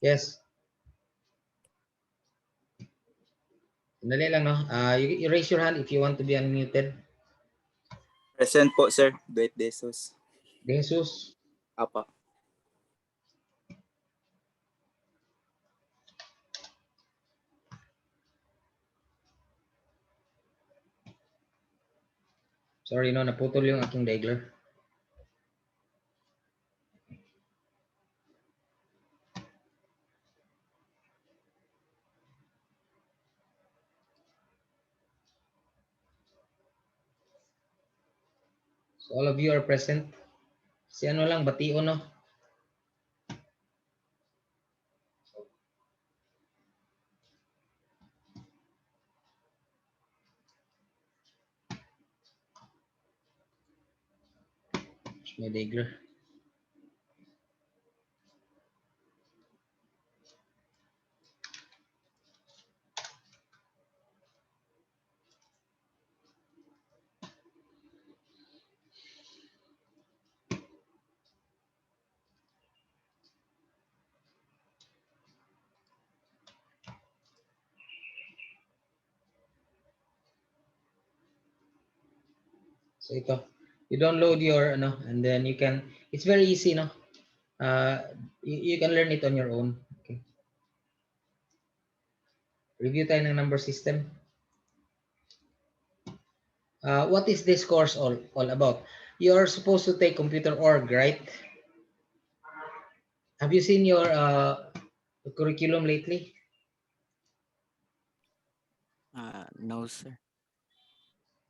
Yes. Dali lang, no? You raise your hand if you want to be unmuted. Present po, sir. Dwight De Jesus. De Jesus. Apa. Sorry, no, naputol yung aking dialer. So all of you are present. Si ano lang, batio, no? May dialer. So ito, you download your ano, and then you can. It's very easy, no. You can learn it on your own. Okay. Review tayo ng number system. What is this course all about? You are supposed to take computer org, right? Have you seen your curriculum lately? No, sir.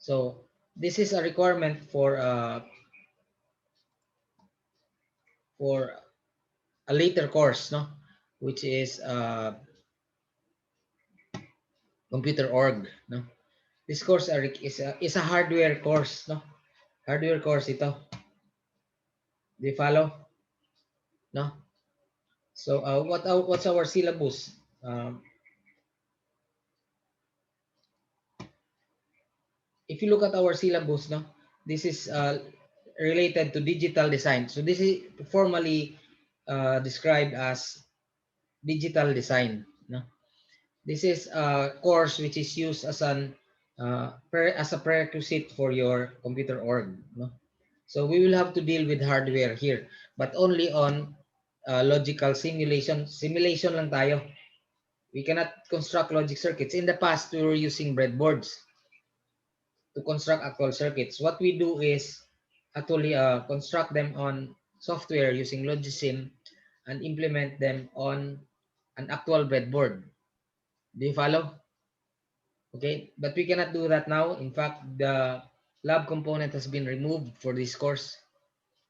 So this is a requirement for a later course, no, which is computer org, no. This course is a hardware course, no, hardware course ito. Do you follow? No. So what's our syllabus? If you look at our syllabus, no, this is related to digital design. So this is formally described as digital design. No, this is a course which is used as as a prerequisite for your computer org. No, so we will have to deal with hardware here, but only on logical simulation. Simulation lang tayo. We cannot construct logic circuits. In the past, we were using breadboards to construct actual circuits. What we do is actually construct them on software using Logisim and implement them on an actual breadboard. Do you follow? Okay, but we cannot do that now. In fact, the lab component has been removed for this course.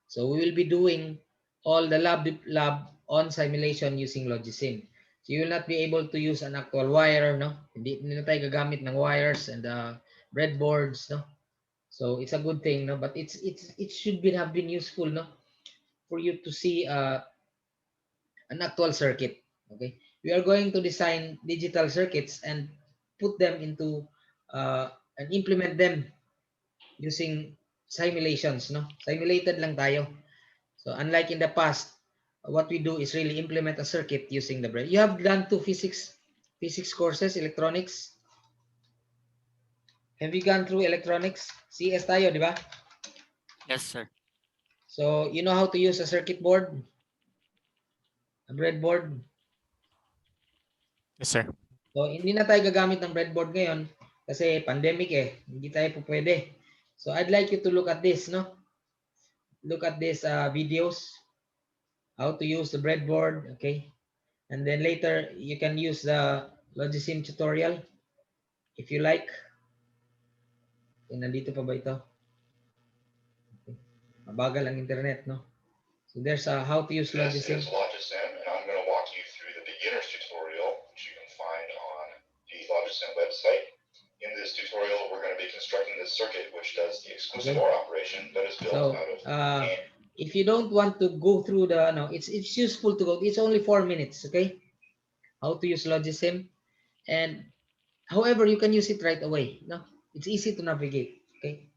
So we will be doing all the lab on simulation using Logisim. So you will not be able to use an actual wire, no? Hindi na tayo gagamit ng wires and breadboards, no? So it's a good thing, no? But it should have been useful, no, for you to see an actual circuit. Okay, we are going to design digital circuits and put them into and implement them using simulations, no? Simulated lang tayo. So unlike in the past, what we do is really implement a circuit using the brain. You have done two physics courses, electronics. Have you gone through electronics? CS tayo, di ba? Yes, sir. So you know how to use a circuit board, a breadboard. Yes, sir. So hindi na tayo gagamit ng breadboard ngayon kasi pandemic eh. Hindi tayo po pwede. So I'd like you to look at this, no? Look at these videos, how to use the breadboard, okay? And then later you can use the Logisim tutorial if you like. Okay, nandito pa ba ito? Okay. Mabagal ang internet, no? So there's how to use Logisim. This is Logisim, and I'm going to walk you through the beginner's tutorial, which you can find on the Logisim website. In this tutorial, we're going to be constructing this circuit, which does the exclusive OR operation that is built out of. If you don't want to go through the, no, it's useful to go. It's only 4 minutes, okay? How to use Logisim, and however you can use it right away. No, it's easy to navigate. Okay,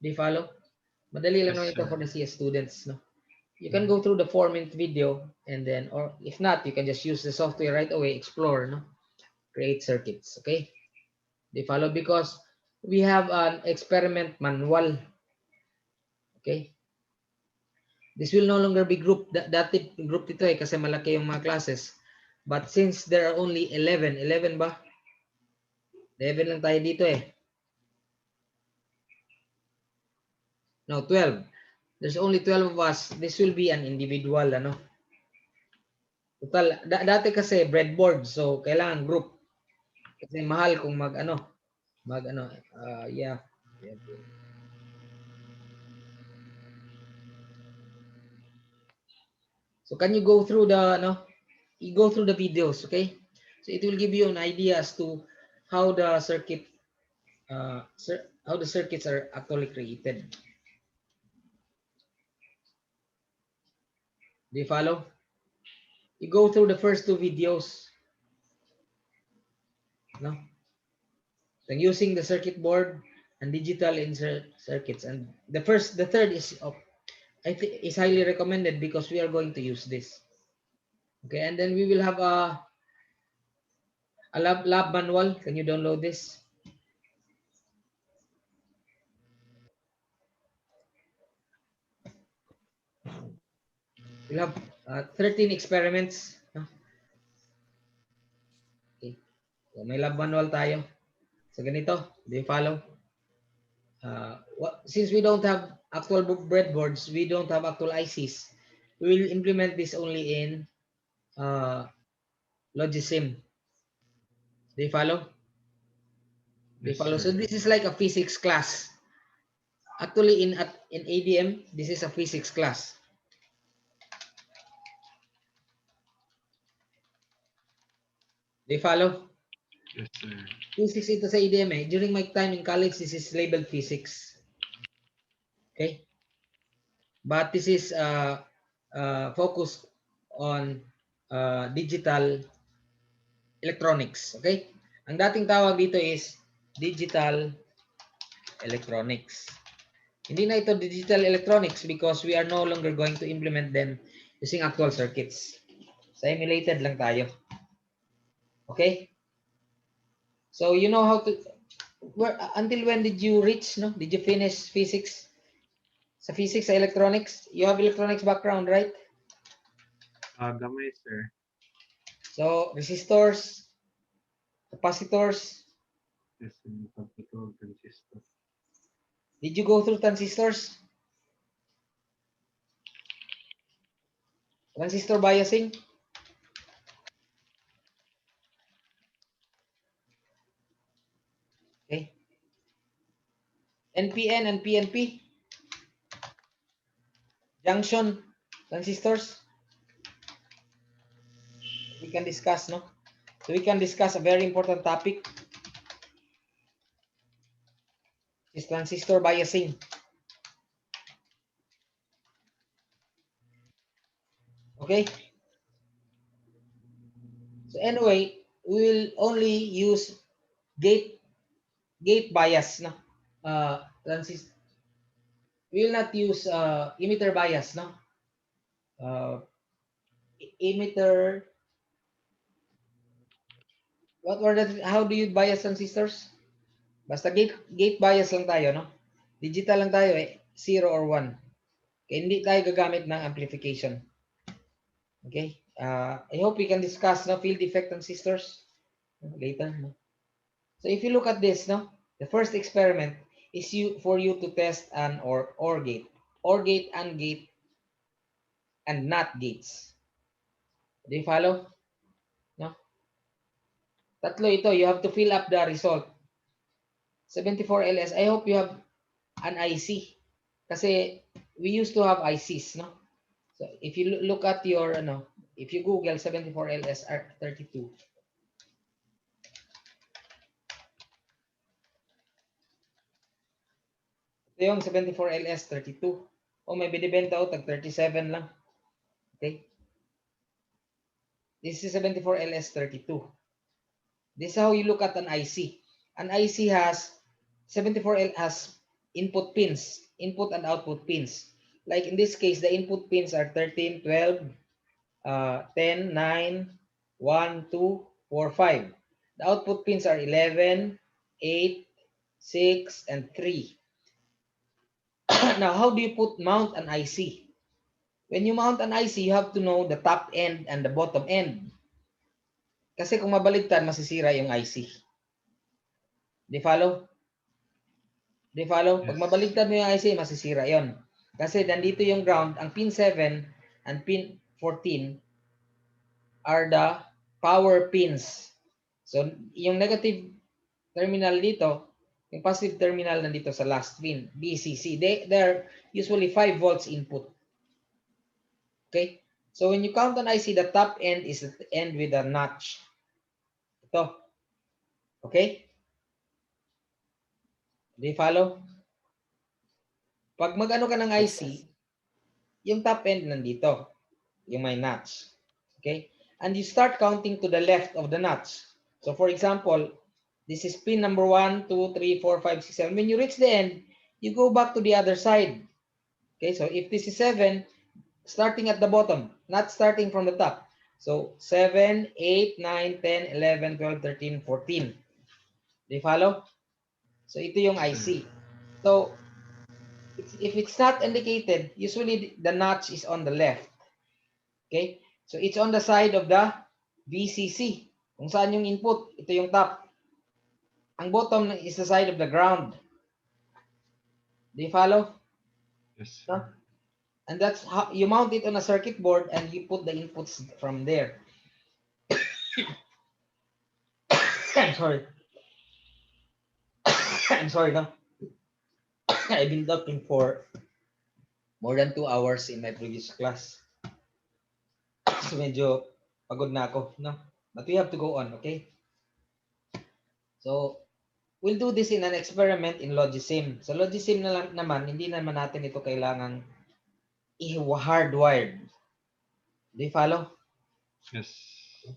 do you follow? Madali lang naman ito for the CS students. No, you can go through the 4-minute video, and then, or if not, you can just use the software right away, explore, no? Create circuits, okay? They follow because we have an experiment manual, okay? This will no longer be grouped. Dati group ito eh kasi malaki yung mga classes. But since there are only 11 ba? 11 lang tayo dito eh. No, 12. There's only 12 of us. This will be an individual, ano? Total, dati kasi breadboard, so kailangan group. Kasi mahal kung yeah. So can you go through the, you go through the videos, okay? So it will give you an idea as to how the circuit, how the circuits are actually created. Do you follow? You go through the first two videos, no? So using the circuit board and digital insert circuits, and the third is, I think, is highly recommended because we are going to use this. Okay, and then we will have a lab manual. Can you download this? We'll have 13 experiments. No? Okay, so may lab manual tayo. So ganito, do you follow? Since we don't have actual breadboards, we don't have actual ICs, we will implement this only in Logisim. Do you follow? Do you follow? So this is like a physics class. Actually, in ADM, this is a physics class. Do you follow? Yes, sir. Physics ito sa ADM eh. During my time in college, this is labeled physics. Okay? But this is focused on digital electronics. Okay? Ang dating tawag dito is digital electronics. Hindi na ito digital electronics because we are no longer going to implement them using actual circuits. Simulated lang tayo. Okay? So you know how to, until when did you reach, no? Did you finish physics? Sa physics, sa electronics? You have electronics background, right? Gamay, sir. So, resistors, capacitors. Yes, sir. Pagpito, transistor. Did you go through transistors? Transistor biasing? Okay. NPN and PNP? Junction transistors? We can discuss, no? So we can discuss a very important topic. Is transistor biasing. Okay? So anyway, we will only use gate bias, no? Transistor. We will not use emitter bias, no? Emitter. What were that? How do you bias transistors? Basta gate bias lang tayo, no? Digital lang tayo eh, 0 or 1. Okay, hindi tayo gagamit ng amplification. Okay? I hope we can discuss, no, field effect transistors later, no? So if you look at this, no, the first experiment is for you to test an OR gate, AND gate, and NOT gates. Do you follow? No? Tatlo ito, you have to fill up the result. 74LS, I hope you have an IC. Kasi we used to have ICs, no? So if you look at your, if you Google 74LS R32, ito yung 74LS32. Oh, may binibenta o tag 37 lang. Okay? This is 74LS32. This is how you look at an IC. An IC has 74L has input pins, input and output pins. Like in this case, the input pins are 13, 12, 10, 9, 1, 2, 4, 5. The output pins are 11, 8, 6, and 3. Now, how do you mount an IC? When you mount an IC, you have to know the top end and the bottom end. Kasi kung mabaligtad, masisira yung IC. Di follow? Di follow? Pag Yes. mabaligtad mo yung IC, masisira yon. Kasi nandito yung ground, ang pin 7 and pin 14 are the power pins. So, yung negative terminal dito, yung positive terminal nandito sa last pin, BCC. They're usually 5 volts input. Okay? So, when you count an IC, the top end is the end with a notch. Ito. Okay? Do you follow? Pag mag-ano ka ng IC, yung top end nandito. Yung may notch. Okay? And you start counting to the left of the notch. So, for example, this is pin number 1, 2, 3, 4, 5, 6, 7. When you reach the end, you go back to the other side. Okay? So, if this is 7, starting at the bottom, not starting from the top. So, 7, 8, 9, 10, 11, 12, 13, 14. Do you follow? So, ito yung IC. So, if it's not indicated, usually the notch is on the left. Okay? So, it's on the side of the VCC. Kung saan yung input, ito yung top. Ang bottom is the side of the ground. Do you follow? Yes. No? And that's how you mount it on a circuit board and you put the inputs from there. I'm sorry. I'm sorry, no? I've been talking for more than 2 hours in my previous class. So medyo pagod na ako, no? But we have to go on, okay? So, we'll do this in an experiment in Logisim. So, Logisim na lang naman, hindi naman natin ito kailangang i-hardwired. Do you follow? Yes.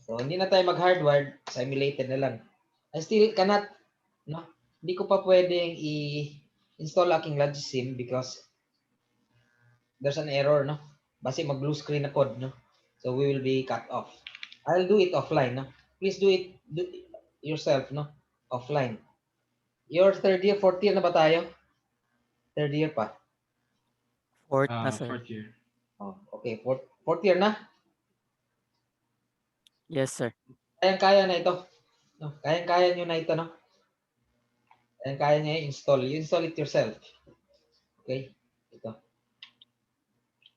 So, hindi na tayo mag-hardwired, simulated na lang. I still cannot, no? Hindi ko pa pwedeng i-install aking Logisim because there's an error, no? Basi mag-blue screen na pod, no? So, we will be cut off. I'll do it offline, no? Please do it yourself, no? Offline. Your third year, fourth year na ba tayo? Third year pa. Fourth na, sir. Fourth year. Oh, okay, fourth year na. Yes, sir. Kayang-kaya na ito. No, kayang-kaya nyo na ito, no? Kayang-kaya nyo install. You install it yourself. Okay? Ito.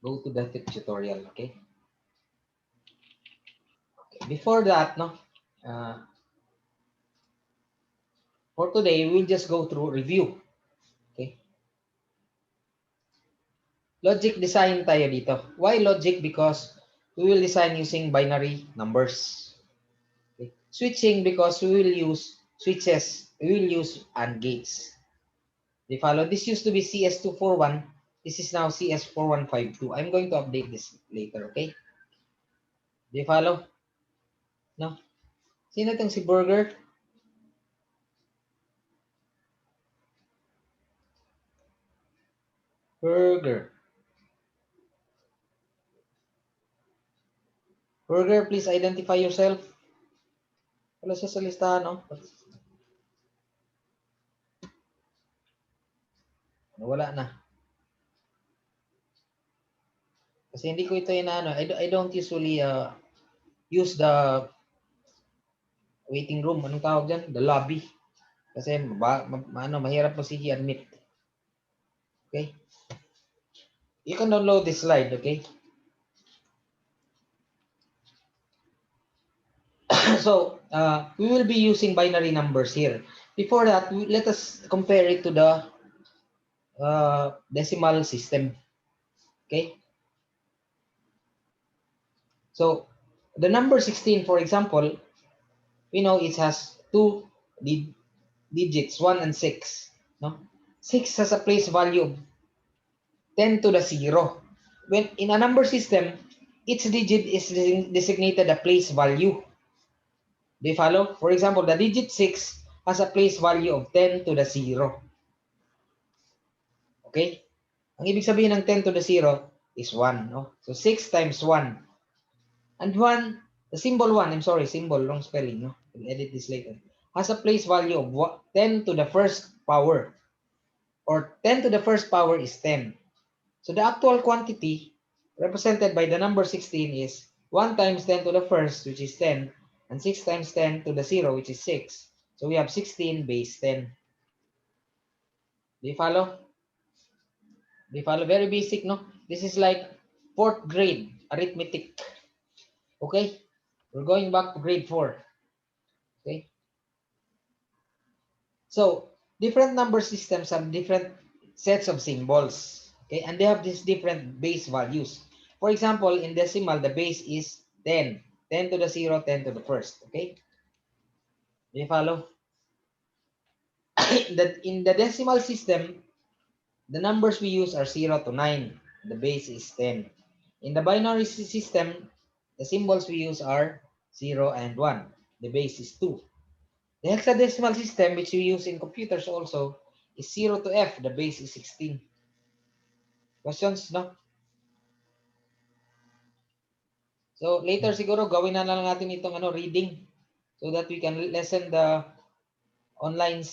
Go to the tutorial, okay? Okay. Before that, no? For today, we'll just go through review. Okay? Logic design tayo dito. Why logic? Because we will design using binary numbers. Okay? Switching because we will use switches. We will use AND gates. They follow. This used to be CS241. This is now CS4152. I'm going to update this later, okay? They follow? No? Sino itong si Burger? Burger. Burger, please identify yourself. Wala siya sa listahan, no? Wala na. Kasi hindi ko ito inaano. I don't usually use the waiting room. Anong tawag dyan? The lobby. Kasi mahirap po sige admit. Okay? You can download this slide, okay? So, we will be using binary numbers here. Before that, let us compare it to the decimal system. Okay? So, the number 16, for example, we know it has two digits, 1 and 6. No? 6 has a place value of 10 to the 0. When in a number system, each digit is designated a place value. Do you follow? For example, the digit 6 has a place value of 10 to the 0. Okay? Ang ibig sabihin ng 10 to the 0 is 1. No? So 6 times 1. And 1, the symbol 1, I'm sorry, symbol, wrong spelling. No? We'll edit this later. Has a place value of 10 to the first power. Or 10 to the first power is 10. So the actual quantity represented by the number 16 is 1 times 10 to the first, which is 10, and 6 times 10 to the 0, which is 6. So we have 16 base 10. Do you follow? Do you follow? Very basic, no? This is like 4th grade arithmetic. Okay? We're going back to grade 4. Okay? So, different number systems have different sets of symbols. Okay? And they have these different base values. For example, in decimal, the base is 10. 10 to the 0, 10 to the first. Okay? Do you follow? In the decimal system, the numbers we use are 0 to 9. The base is 10. In the binary system, the symbols we use are 0 and 1. The base is 2. The hexadecimal system, which we use in computers also, is 0 to F. The base is 16. Questions, no? So later siguro gawin na lang natin itong reading so that we can lessen the online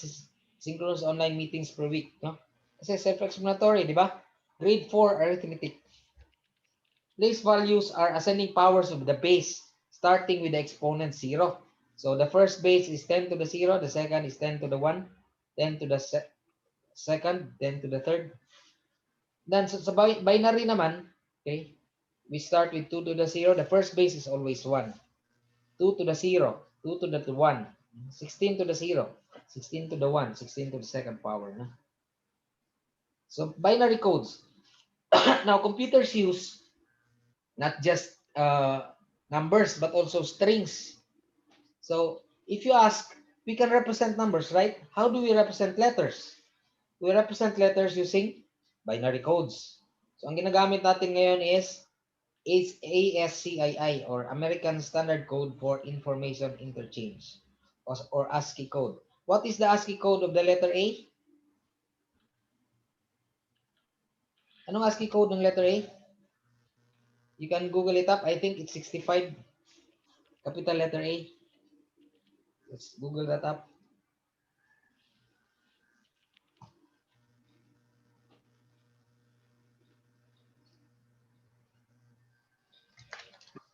synchronous online meetings per week, no? Kasi self-explanatory, di ba? Grade 4 arithmetic. Place values are ascending powers of the base, starting with the exponent 0. So the first base is 10 to the 0, the second is 10 to the 1, 10 to the second, 10 to the third. Then sa binary naman, okay, we start with 2 to the 0. The first base is always 1. 2 to the 0, 2 to the 1, 16 to the 0, 16 to the 1, 16 to the second power. No? So binary codes. Now computers use not just numbers but also strings. So if you ask, we can represent numbers, right? How do we represent letters? We represent letters using binary codes. So ang ginagamit natin ngayon is ASCII or American Standard Code for Information Interchange or ASCII code. What is the ASCII code of the letter A? Anong ASCII code ng letter A? You can Google it up. I think it's 65. Capital letter A. Let's Google that up.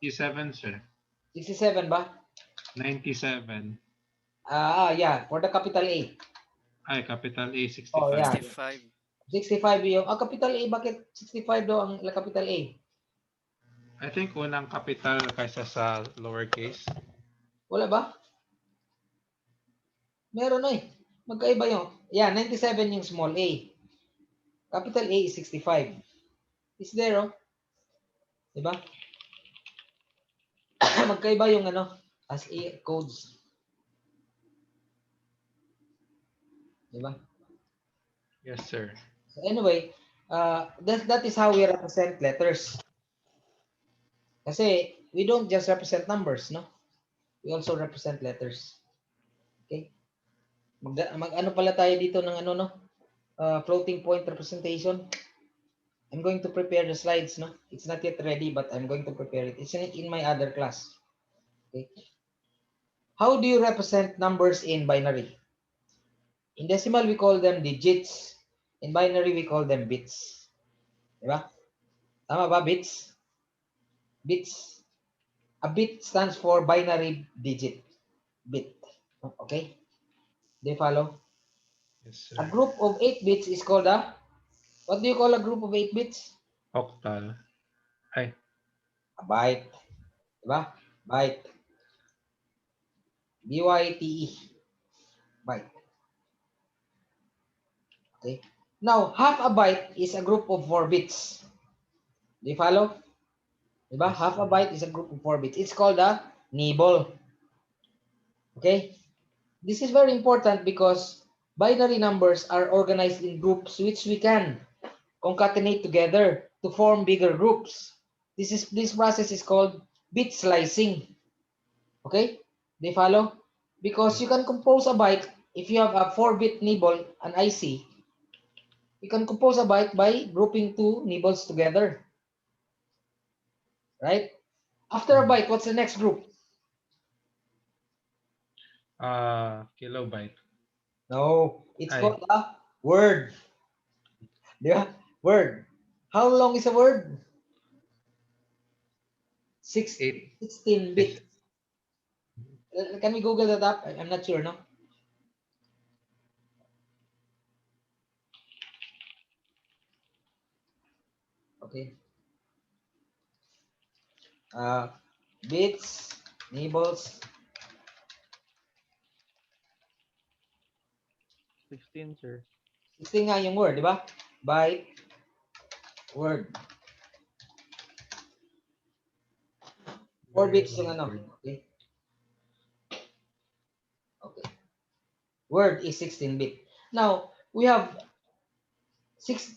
Seven, sir. 67 ba? 97. Yeah. For the capital A. Ay, capital A, 65. Oh, yeah. 65. 65 yung... capital A. Bakit 65 daw ang capital A? I think unang capital kaysa sa lowercase. Wala ba? Meron na eh. Magkaiba yung... Yeah, 97 yung small a. Capital A is 65. Is there, oh? Diba? Magkaiba yung as A codes. Diba? Yes, sir. So anyway, that is how we represent letters. Kasi we don't just represent numbers, no? We also represent letters. Okay? Mag-ano pala tayo dito ng floating point representation. I'm going to prepare the slides, no? It's not yet ready, but I'm going to prepare it. It's in my other class. Okay. How do you represent numbers in binary? In decimal, we call them digits. In binary, we call them bits. Diba? Tama ba, bits? Bits. A bit stands for binary digit. Bit. Okay? Do you follow? Yes, sir. A group of 8 bits is called a... What do you call a group of 8 bits? Octal. Ay. A byte. Diba? Byte. B-Y-T-E. Byte. Okay. Now, half a byte is a group of 4 bits. Do you follow? Diba? Yes, Half a sir. byte is a group of 4 bits. It's called a nibble. Okay? This is very important because binary numbers are organized in groups which we can concatenate together to form bigger groups. This process is called bit slicing. Okay? Do you follow? Because you can compose a byte if you have a 4-bit nibble, an IC. You can compose a byte by grouping two nibbles together. Right? After a byte, what's the next group? Kilobyte. No, it's Ay. called a word. Di ba? Word. How long is a word? 16 bit. Can we Google that up? I'm not sure, no? Okay. Bits, nibbles. 16, sir. 16 nga yung word, di ba? Byte, word. 4 bits yung ano. Okay. Okay. Word is 16 bit. Now, we have 6,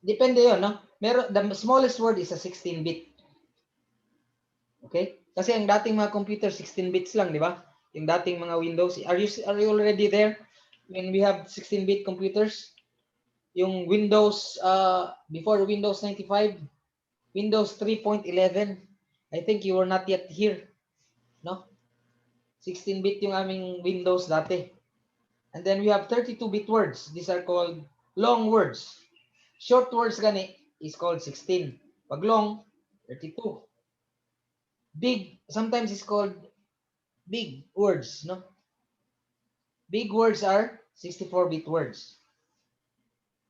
depende yun, no? Meron, the smallest word is a 16 bit. Okay? Kasi ang dating mga computer 16 bits lang, di ba? Yung dating mga Windows, are you already there when we have 16 bit computers? Yung Windows before Windows 95, Windows 3.11, I think you were not yet here, no? 16 bit yung aming Windows dati. And then we have 32-bit words. These are called long words. Short words gani is called 16. Pag long, 32. Big, sometimes it's called big words, no? Big words are 64-bit words.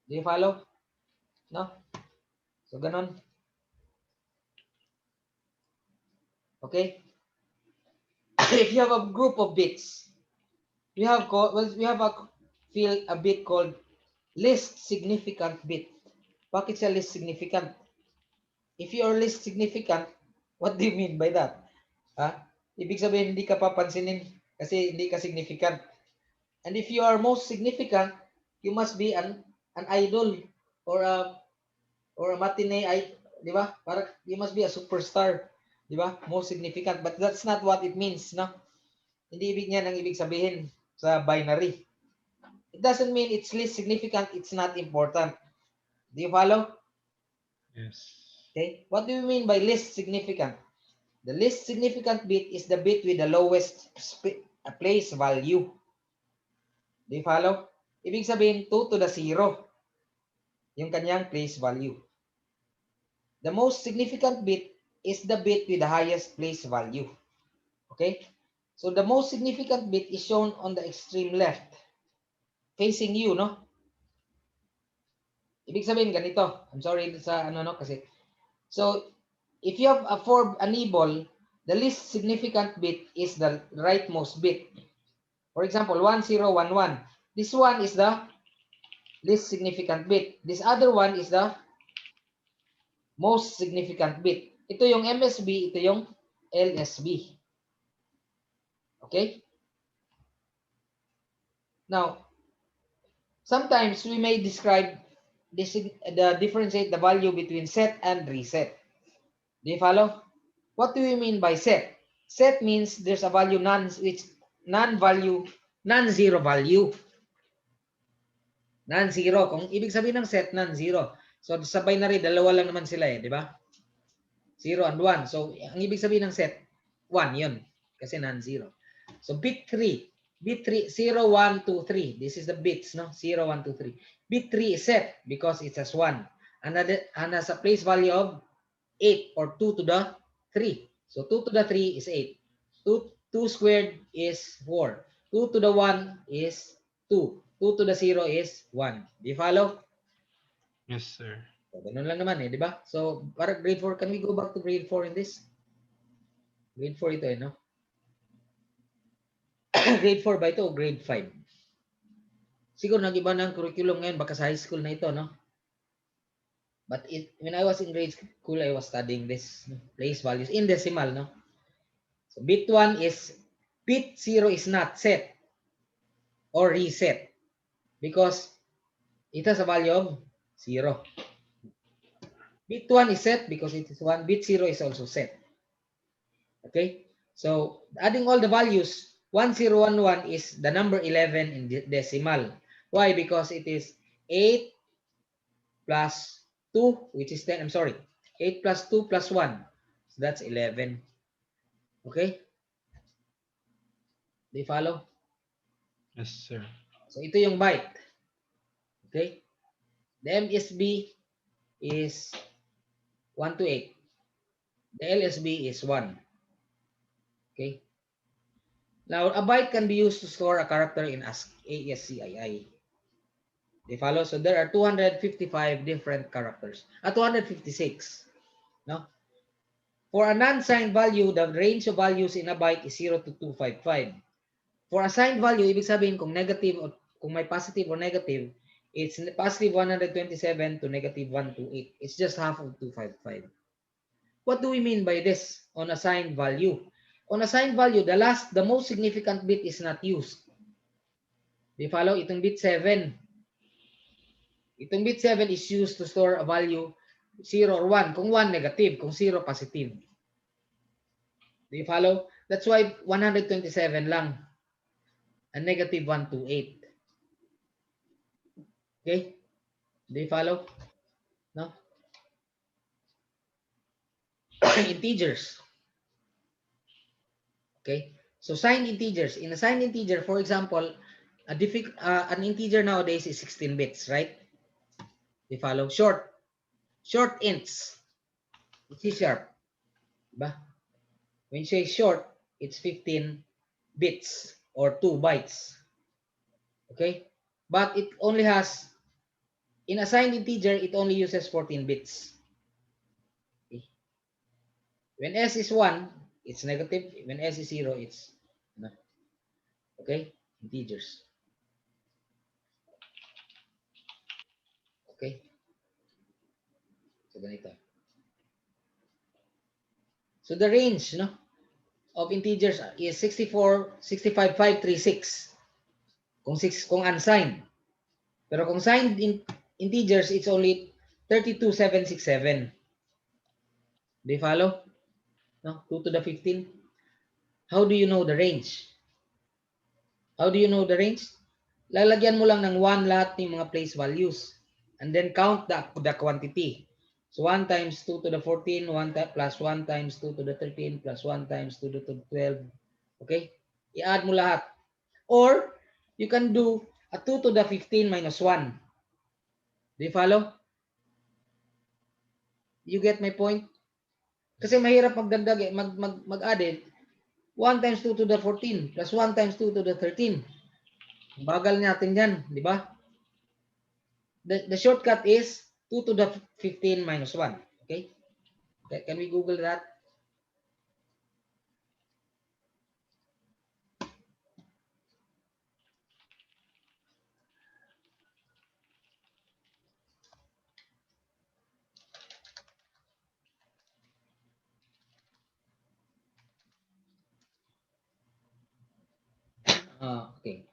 Do you follow? No? So, ganon. Okay? If you have a group of bits, we have a bit called least significant bit. Bakit siya least significant? If you are least significant, what do you mean by that? Ha? Ibig sabihin, hindi ka papansinin kasi hindi ka significant. And if you are most significant, you must be an idol or a matinee, di ba? Para you must be a superstar, di ba? Most significant. But that's not what it means, no? Hindi ibig niyan ang ibig sabihin sa binary. It doesn't mean it's least significant, it's not important. Do you follow? Yes. Okay. What do you mean by least significant? The least significant bit is the bit with the lowest place value. Do you follow? Ibig sabihin, 2 to the 0. Yung kanyang place value. The most significant bit is the bit with the highest place value. Okay? So the most significant bit is shown on the extreme left. Facing you, no? Ibig sabihin, ganito. I'm sorry sa ano, no? Kasi, so, if you have a nibble, the least significant bit is the rightmost bit. For example, 1011. This one is the least significant bit. This other one is the most significant bit. Ito yung MSB, ito yung LSB. Okay? Now, sometimes we may describe differentiate the value between set and reset. Do you follow? What do we mean by set? Set means there's a value non-zero value. Non-zero. Kung ibig sabihin ng set, non-zero. So sa binary, dalawa lang naman sila di ba? 0 and 1. So ang ibig sabihin ng set, 1 yun. Kasi non-zero. So bit 3. Bit 3, 0, 1, 2, 3. This is the bits, no? 0, 1, 2, 3. Bit 3 is set because it has 1. And has a place value of 8 or 2 to the 3. So 2 to the 3 is 8. 2 squared is 4. 2 to the 1 is 2. 2 to the 0 is 1. Do you follow? Yes, sir. So, ganun lang naman di ba? So, para grade 4, can we go back to grade 4 in this? Grade 4 ito no? Grade 4 ba ito o grade 5? Siguro nag-iba ng curriculum ngayon, baka sa high school na ito, no? But when I was in grade school, I was studying this place values in decimal, no? So bit 1 is, bit 0 is not set or reset because it has a value of 0. Bit 1 is set because it is 1. Bit 0 is also set. Okay? So adding all the values, 1011 is the number 11 in decimal. Why? Because it is 8, plus 2, which is 10. I'm sorry. 8 plus 2 plus 1. So that's 11. Okay? Do you follow? Yes, sir. So ito yung byte. Okay? The MSB is 1 to 8. The LSB is 1. Okay? Now, a byte can be used to store a character in ASCII. They follow? So there are 255 different characters. 256. No? For a non-signed value, the range of values in a byte is 0 to 255. For a signed value, ibig sabihin kung negative o kung may positive or negative, it's positive 127 to negative 128. It's just half of 255. What do we mean by this on a signed value? On a signed value, the most significant bit is not used. Do you follow? Itong bit 7. Itong bit 7 is used to store a value 0 or 1. Kung 1, negative. Kung 0, positive. Do you follow? That's why 127 lang. And negative 128. Okay? Do you follow? No? Integers. Okay? So signed integers. In a signed integer, for example, an integer nowadays is 16 bits, right? Do you follow? Short ints. C sharp. Diba? When you say short, it's 15 bits or 2 bytes. Okay? But it only has, in a signed integer, it only uses 14 bits. Okay? When S is 1, it's negative. When S is 0, it's okay? Integers. Okay? So ganito. So the range, no, of integers is 64, 65, 536. Kung unsigned. Pero kung signed integers, it's only 32767. Do you follow? No? 2 to the 15. How do you know the range? How do you know the range? Lalagyan mo lang ng 1 lahat ng mga place values. And then count the quantity. So 1 times 2 to the 14, 1 plus 1 times 2 to the 13, plus 1 times 2 to the 12. Okay? I-add mo lahat. Or, you can do a 2 to the 15 minus 1. Do you follow? You get my point? Kasi mahirap magdagdag eh, mag-add eh. 1 times 2 to the 14 plus 1 times 2 to the 13. Bagal natin yan, di ba? The shortcut is 2 to the 15 minus 1. Okay? Can we Google that? Okay.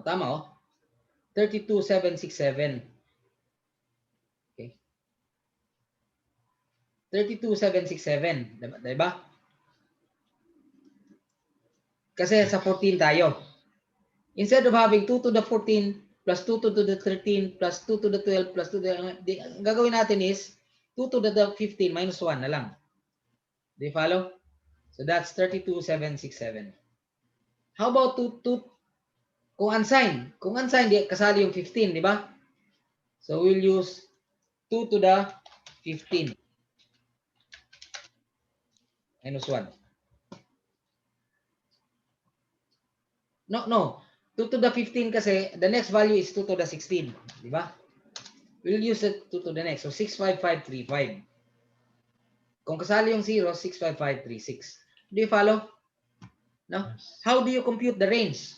Tama oh. 32767. Okay. 32767. Diba? Kasi sa 14 tayo. Instead of having 2 to the 14 plus 2 to the 13 plus 2 to the 12 plus 2 to the... Ang gagawin natin is 2 to the 15 minus 1 na lang. Do you follow? So that's 32767. How about 2 kung unsigned? Kung unsigned, kasali yung 15, di ba? So we'll use 2 to the 15 minus 1. No. 2 to the 15 kasi the next value is 2 to the 16. Di ba? We'll use it 2 to the next. So 65535. Kung kasali yung 0, 65536. Do you follow? No? Yes. How do you compute the range?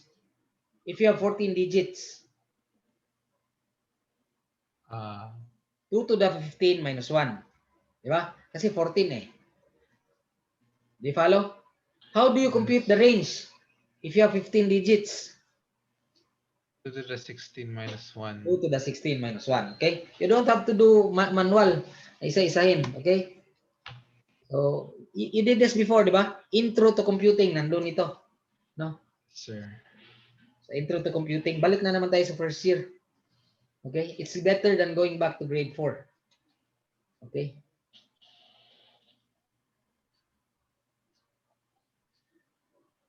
If you have 14 digits. 2 to the 15 minus 1. Di ba? Kasi 14 eh. Do you follow? How do you compute the range if you have 15 digits? 2 to the 16 minus 1. 2 to the 16 minus 1. Okay? You don't have to do manual. Isa-isahin. Okay? So, you did this before, di ba? Intro to computing. Nandun ito. No? Sir. So, intro to computing. Balik na naman tayo sa first year. Okay, it's better than going back to grade 4. Okay.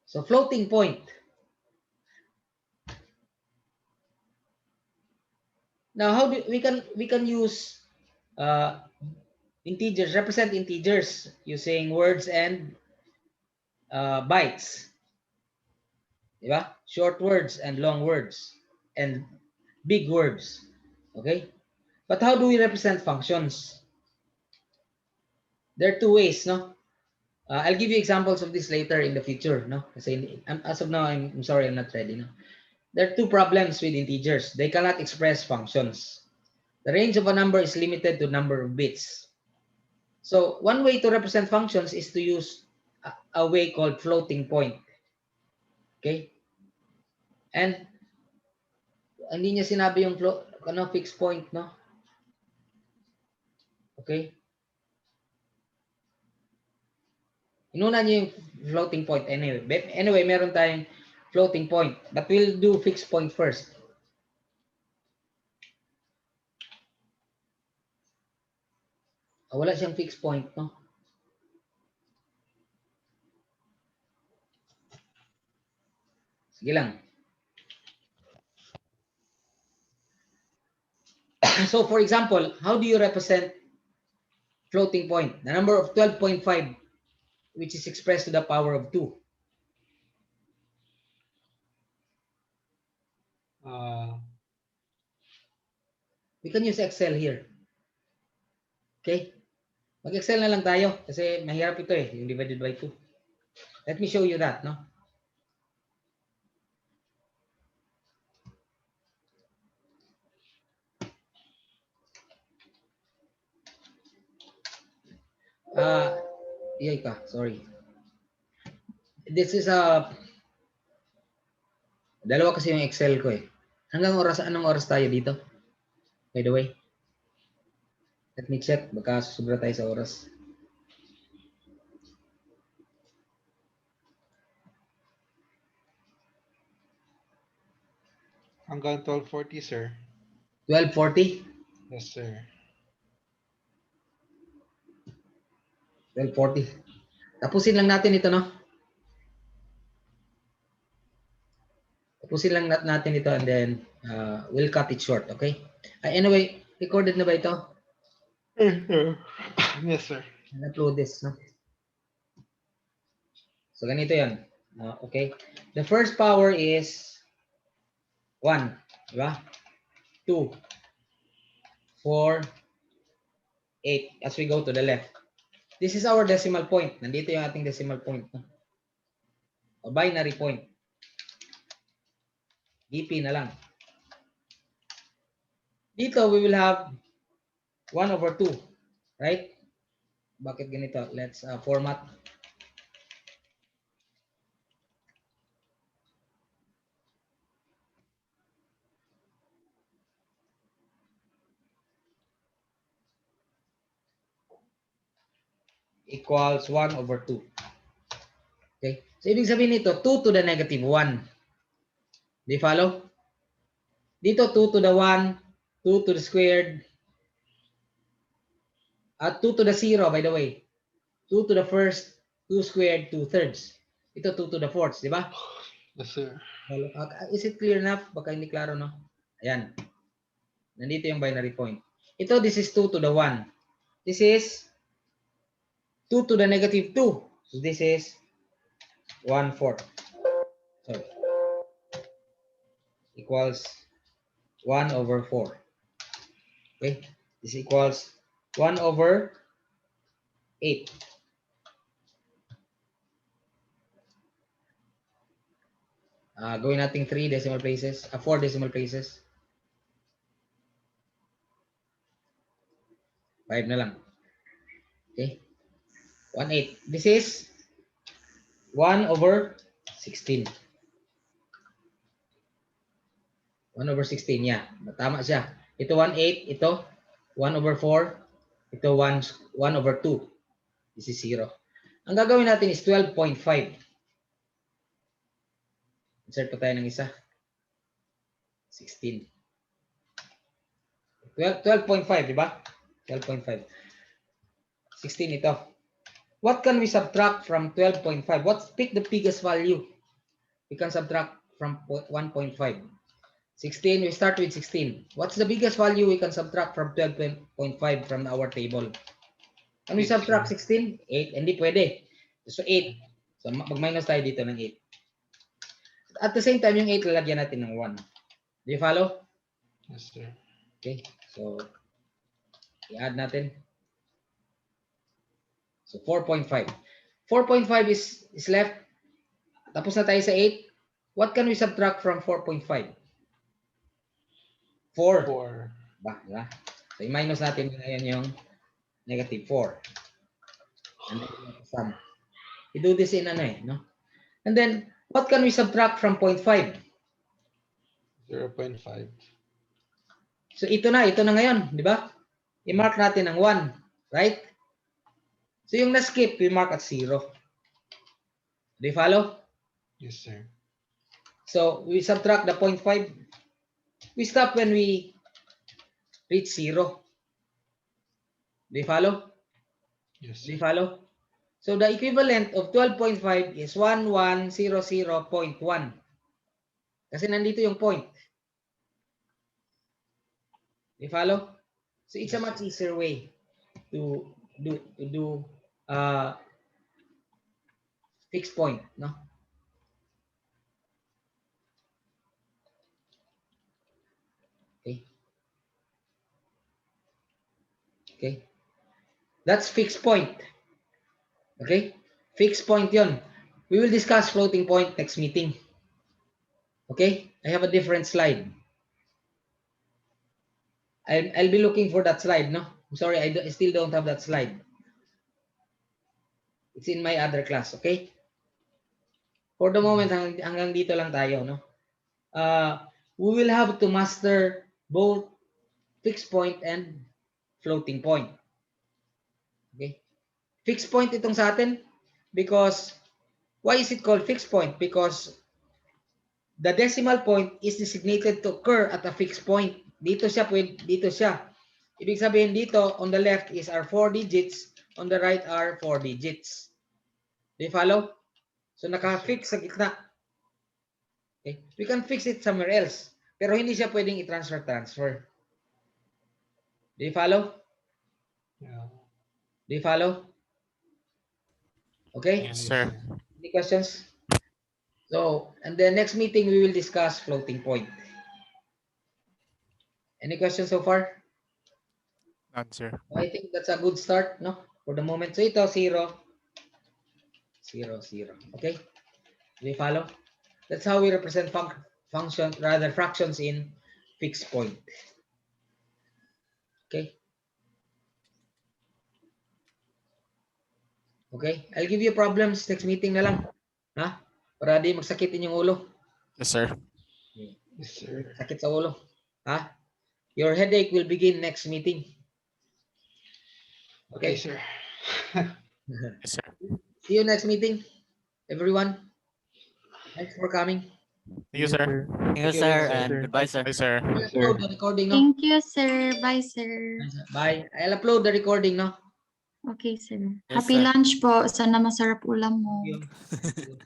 So floating point. Now, how do we can use integers, represent integers using words and bytes. Diba? Short words and long words and big words. Okay? But how do we represent functions? There are two ways, no? I'll give you examples of this later in the future, no? Kasi as of now, I'm sorry, I'm not ready, no? There are two problems with integers. They cannot express functions. The range of a number is limited to number of bits. So one way to represent functions is to use a way called floating point. Okay? And hindi niya sinabi yung fixed point, no? Okay? Inuna niyo yung floating point anyway. Anyway, meron tayong floating point. But we'll do fixed point first. Wala siyang fixed point, no? Sige lang. So for example, how do you represent floating point? The number of 12.5, which is expressed to the power of 2. We can use Excel here. Okay? Mag-Excel na lang tayo kasi mahirap ito eh, yung divided by 2. Let me show you that, no? Yay ka, sorry. This is dalawa kasi yung Excel ko eh. Anong oras tayo dito? By the way. Let me check, baka susubra tayo sa oras. Hanggang 12:40, sir. 12:40? Yes, sir. 12:40. Tapusin lang natin ito, no? Tapusin lang natin ito and then we'll cut it short, okay? Anyway, recorded na ba ito? Yes, sir. I'll upload this, no? So, ganito yan. Okay? The first power is 1, di ba? 2, 4, 8 as we go to the left. This is our decimal point. Nandito yung ating decimal point. No? O binary point. BP na lang. Dito, we will have 1/2. Right? Bakit ganito? Let's format. Equals 1/2. Okay? So, ibig sabihin nito, 2 to the negative 1. Do you follow? Dito, 2 to the 1, 2 to the squared, at 2 to the 0, by the way. 2 to the first, 2 squared, 2/3. Ito, 2 to the fourth, di ba? Yes, sir. Is it clear enough? Baka hindi klaro, no? Ayan. Nandito yung binary point. Ito, this is 2 to the 1. This is 2 to the negative 2. So, this is 1/4. Sorry. Equals 1/4. Okay? This equals 1/8. Gawin natin 3 decimal places, 4 decimal places. 5 na lang. Okay? 1/8. This is 1/16. 1/16, yeah. Tama siya. Ito 1/8, ito 1/4, ito 1/2. This is 0. Ang gagawin natin is 12.5. Insert pa tayo ng isa. 16. 12.5, di ba? 12.5. 16 ito. What can we subtract from 12.5? Pick the biggest value. We can subtract from 1.5. 16, we start with 16. What's the biggest value we can subtract from 12.5 from our table? Can we subtract 16? 8. Hindi pwede. So 8. So mag-minus tayo dito ng 8. At the same time, yung 8 lalagyan natin ng 1. Do you follow? Yes, sir. Okay. So i-add natin. So 4.5. 4.5 is left. Tapos na tayo sa 8. What can we subtract from 4.5? 4. 4. Diba? So i-minus natin ngayon yung negative 4. And then sum. We do this in ano no? And then, what can we subtract from 0.5? 0.5. So ito na ngayon, di ba? I-mark natin ang 1, right? So yung na-skip, we mark at 0. Do you follow? Yes, sir. So we subtract the 0.5. We stop when we reach 0. Do you follow? Yes, Do you sir. follow? So the equivalent of 12.5 is 1100.1. Kasi nandito yung point. Do you follow? So it's a much easier way to do fixed point, no? Okay. Okay. That's fixed point. Okay? Fixed point yon. We will discuss floating point next meeting. Okay? I have a different slide. I'll be looking for that slide, no? I'm sorry, I still don't have that slide. It's in my other class, okay? For the moment, hanggang dito lang tayo, no? We will have to master both fixed point and floating point. Okay? Fixed point itong sa atin because why is it called fixed point? Because the decimal point is designated to occur at a fixed point. Dito siya. Ibig sabihin dito, on the left is our 4 digits, on the right are 4 digits. Do you follow? So naka-fix sa gitna. Okay? We can fix it somewhere else. Pero hindi siya pwedeng i-transfer. Do you follow? Yeah. Do you follow? Okay? Yes, sir. Any questions? So, and the next meeting we will discuss floating point. Any questions so far? None, sir. I think that's a good start, no? For the moment. So ito, 0, 0, 0. Okay? Do you follow? That's how we represent fractions in fixed point. Okay? Okay? I'll give you problems next meeting na lang. Ha? Para di magsakit inyong ulo. Yes, sir. Yes, sir. Sakit sa ulo. Ha? Your headache will begin next meeting. Okay, Okay? sir. Yes, sir. See you next meeting, everyone. Thanks for coming. Thank you, sir. Thank you, Thank you, sir, sir. and goodbye, sir. Bye, sir. I'll upload the recording, no? Thank you, sir. Bye, sir. Bye. I'll upload the recording, no? Okay, sir. Yes, Happy sir. lunch po. Sana masarap ulam mo. Thank you.